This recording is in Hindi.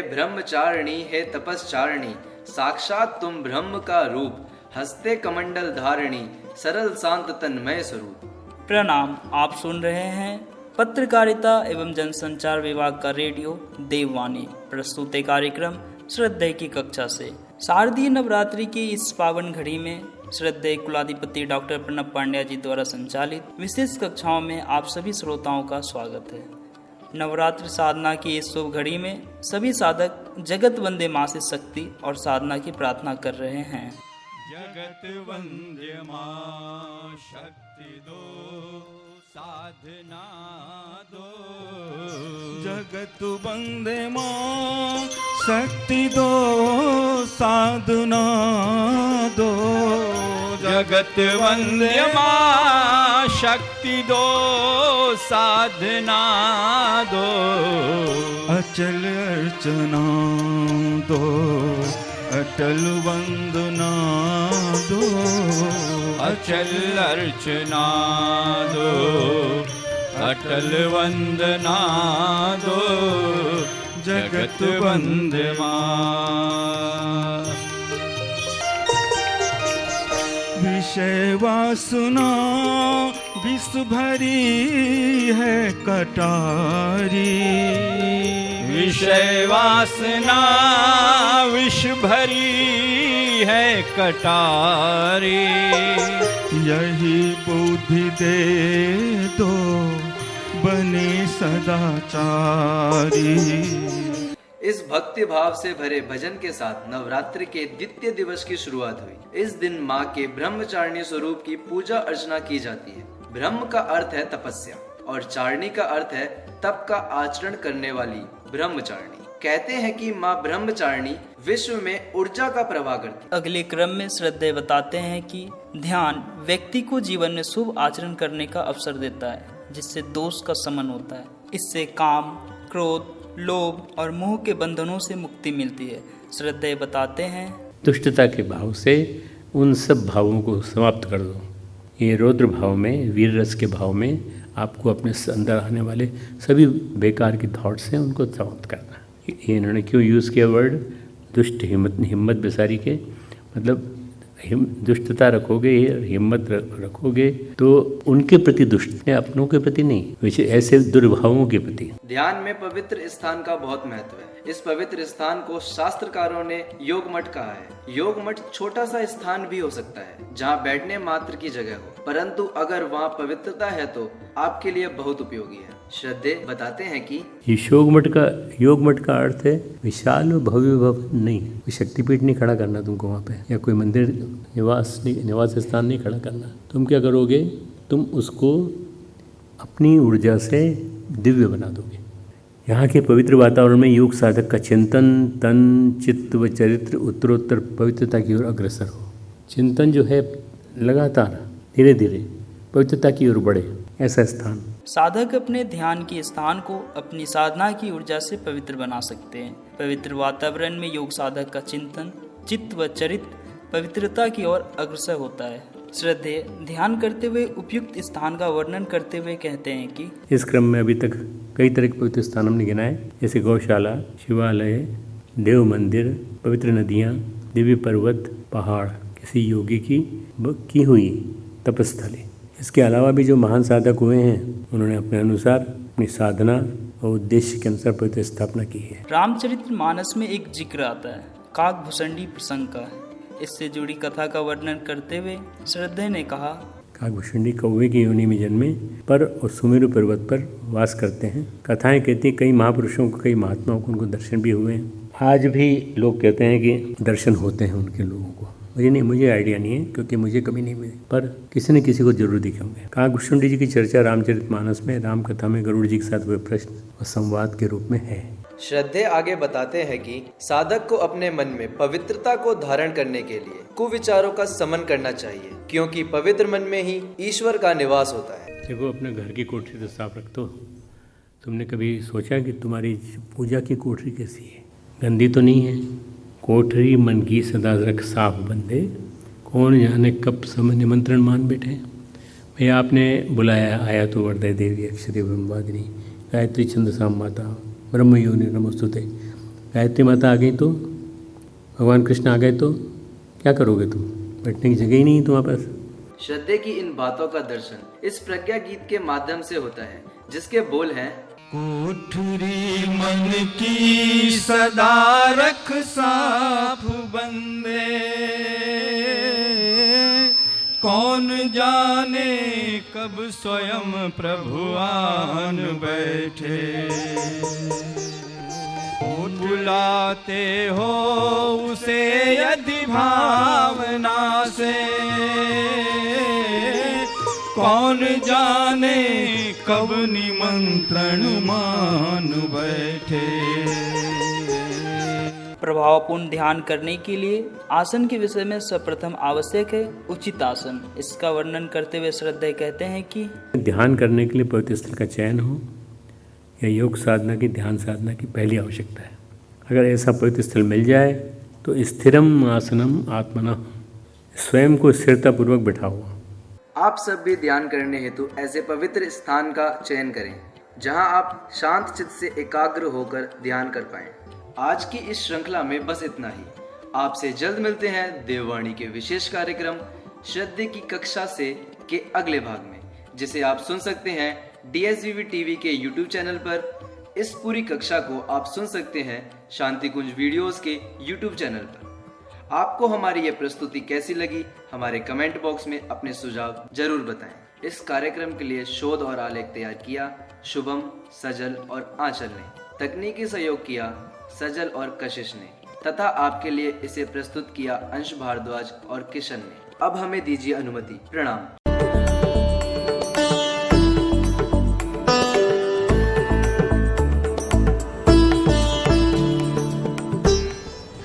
ब्रह्मचारिणी हे तपस्चारिणी, साक्षात तुम ब्रह्म का रूप, हस्ते कमंडल धारिणी, सरल शांत तन्मय स्वरूप। प्रणाम, आप सुन रहे हैं पत्रकारिता एवं जनसंचार विभाग का रेडियो देववाणी। प्रस्तुत है कार्यक्रम श्रद्धेय की कक्षा से। शारदीय नवरात्रि की इस पावन घड़ी में श्रद्धेय कुलाधिपति डॉक्टर प्रणब पांड्या जी द्वारा संचालित विशेष कक्षाओं में आप सभी श्रोताओं का स्वागत है। नवरात्रि साधना की इस शुभ घड़ी में सभी साधक जगत वंदे मां से शक्ति और साधना की प्रार्थना कर रहे हैं। जगत वंदे मां शक्ति दो, साधना दो। जगत वंदे मां शक्ति दो, साधना दो। जगत वंदे मां शक्ति दो, साधना दो। अचल अर्चना दो, अटल वंदना दो। अचल अर्चना दो, अटल वंदना दो। जगत वंदे मां। विषय वासना विष भरी है कटारी। विषय वासना विष भरी है कटारी। यही बुद्धि दे दो, बने सदाचारी। इस भक्ति भाव से भरे भजन के साथ नवरात्रि के द्वितीय दिवस की शुरुआत हुई। इस दिन माँ के ब्रह्मचारिणी स्वरूप की पूजा अर्चना की जाती है। ब्रह्म का अर्थ है तपस्या और चारिणी का अर्थ है तप का आचरण करने वाली ब्रह्मचारिणी। कहते हैं कि माँ ब्रह्मचारिणी विश्व में ऊर्जा का प्रवाह करती है। अगले क्रम में श्रद्धेय बताते हैं कि ध्यान व्यक्ति को जीवन में शुभ आचरण करने का अवसर देता है, जिससे दोष का शमन होता है। इससे काम, क्रोध, लोभ और मोह के बंधनों से मुक्ति मिलती है। श्रद्धेय बताते हैं, दुष्टता के भाव से उन सब भावों को समाप्त कर दो। ये रौद्र भाव में, वीर रस के भाव में आपको अपने अंदर आने वाले सभी बेकार के थॉट्स हैं, उनको समाप्त करना। ये इन्होंने क्यों यूज़ किया वर्ड दुष्ट, हिम्मत बेसारी के मतलब दुष्टता रखोगे, हिम्मत रखोगे तो उनके प्रति दुष्ट है, अपनों के प्रति नहीं, वैसे ऐसे दुर्भावों के प्रति। ध्यान में पवित्र स्थान का बहुत महत्व है। इस पवित्र स्थान को शास्त्रकारों ने योग मठ कहा है। योग मठ छोटा सा स्थान भी हो सकता है जहाँ बैठने मात्र की जगह हो, परंतु अगर वहाँ पवित्रता है तो आपके लिए बहुत उपयोगी है। श्रद्धेय बताते हैं कि योग मठ का अर्थ है विशाल और भव्य भवन नहीं, कोई शक्तिपीठ नहीं खड़ा करना तुमको वहाँ पे, या कोई मंदिर निवास स्थान नहीं खड़ा करना। तुम क्या करोगे, तुम उसको अपनी ऊर्जा से दिव्य बना दोगे। यहाँ के पवित्र वातावरण में योग साधक का चिंतन, तन, चित्त व चरित्र उत्तरोत्तर पवित्रता की ओर अग्रसर हो। चिंतन जो है लगातार धीरे धीरे पवित्रता की ओर बढ़े, ऐसा स्थान। साधक अपने ध्यान के स्थान को अपनी साधना की ऊर्जा से पवित्र बना सकते हैं। पवित्र वातावरण में योग साधक का चिंतन, चित्त व चरित्र पवित्रता की ओर अग्रसर होता है। श्रद्धेय ध्यान करते हुए उपयुक्त स्थान का वर्णन करते हुए कहते हैं कि इस क्रम में अभी तक कई तरह के पवित्र स्थान हमने गिनाए, जैसे गौशाला, शिवालय, देव मंदिर, पवित्र नदियाँ, दिव्य पर्वत, पहाड़, किसी योगी की हुई तपस्थली। इसके अलावा भी जो महान साधक हुए हैं उन्होंने अपने अनुसार अपनी साधना और उद्देश्य के अनुसार पवित्र स्थापना की है। रामचरितमानस में एक जिक्र आता है काकभूषणी प्रसंग का। इससे जुड़ी कथा का वर्णन करते हुए श्रद्धेय ने कहा, काकभूषणी कौवे की योनि में जन्मे पर और सुमेरु पर्वत पर वास करते हैं। कथाएं कहती हैं कई महापुरुषों को, कई महात्माओं को उनको दर्शन भी हुए हैं। आज भी लोग कहते हैं कि दर्शन होते हैं उनके लोगों को। मुझे आइडिया नहीं है क्योंकि मुझे कभी नहीं मिली, पर किसी न किसी को जरूर दिखे होंगे। काकभूषणी जी की चर्चा रामचरितमानस में राम कथा में गरुड़ जी के साथ हुए प्रश्न और संवाद के रूप में है। श्रद्धेय आगे बताते हैं कि साधक को अपने मन में पवित्रता को धारण करने के लिए कुविचारों का समन करना चाहिए, क्योंकि पवित्र मन में ही ईश्वर का निवास होता है। देखो, अपने घर की कोठरी तो साफ रख दो। तुमने कभी सोचा कि तुम्हारी पूजा की कोठरी कैसी है? गंदी तो नहीं है? कोठरी मन की सदा रख साफ बंदे, कौन जाने कब समय निमंत्रण मान बैठे। भैया आपने बुलाया, आया तो वरदय देवी अक्षरे ब्रह्मवादिनी गायत्री छंदसाम माता ब्रह्मयोनि नमोस्तुते। गायत्री माता आ गई तो, भगवान कृष्ण आ गए तो क्या करोगे तुम? बैठने की जगह ही नहीं है तुम्हारे पास। श्रद्धे की इन बातों का दर्शन इस प्रज्ञा गीत के माध्यम से होता है, जिसके बोल हैं: कोठरी मन की सदा रख साफ बंदे, कौन जाने कब स्वयं प्रभु आन बैठे। बुलाते हो उसे यदि भावना से, कौन जाने कब निमंत्रण मान बैठे। प्रभावपूर्ण ध्यान करने के लिए आसन के विषय में सर्वप्रथम आवश्यक है उचित आसन। इसका वर्णन करते हुए श्रद्धेय कहते हैं कि ध्यान करने के लिए पवित्र स्थल का चयन हो या योग साधना की, ध्यान साधना की पहली आवश्यकता है। अगर ऐसा पवित्र स्थल मिल जाए तो स्थिरम आसनम आत्मना, स्वयं को स्थिरतापूर्वक बैठाओ। आप सब भी ध्यान करने हेतु ऐसे पवित्र स्थान का चयन करें जहां आप शांत चित्त से एकाग्र होकर ध्यान कर पाएं। आज की इस श्रृंखला में बस इतना ही। आपसे जल्द मिलते हैं देववाणी के विशेष कार्यक्रम श्रद्धे की कक्षा से के अगले भाग में, जिसे आप सुन सकते हैं DSVV TV के YouTube चैनल पर। इस पूरी कक्षा को आप सुन सकते हैं शांति कुंज वीडियोस के YouTube चैनल पर। आपको हमारी ये प्रस्तुति कैसी लगी, हमारे कमेंट बॉक्स में अपने सुझाव जरूर बताएं। इस कार्यक्रम के लिए शोध और आलेख तैयार किया शुभम, सजल और आंचल ने। तकनीकी सहयोग किया सजल और कशिश ने, तथा आपके लिए इसे प्रस्तुत किया अंश भारद्वाज और किशन ने। अब हमें दीजिए अनुमति। प्रणाम।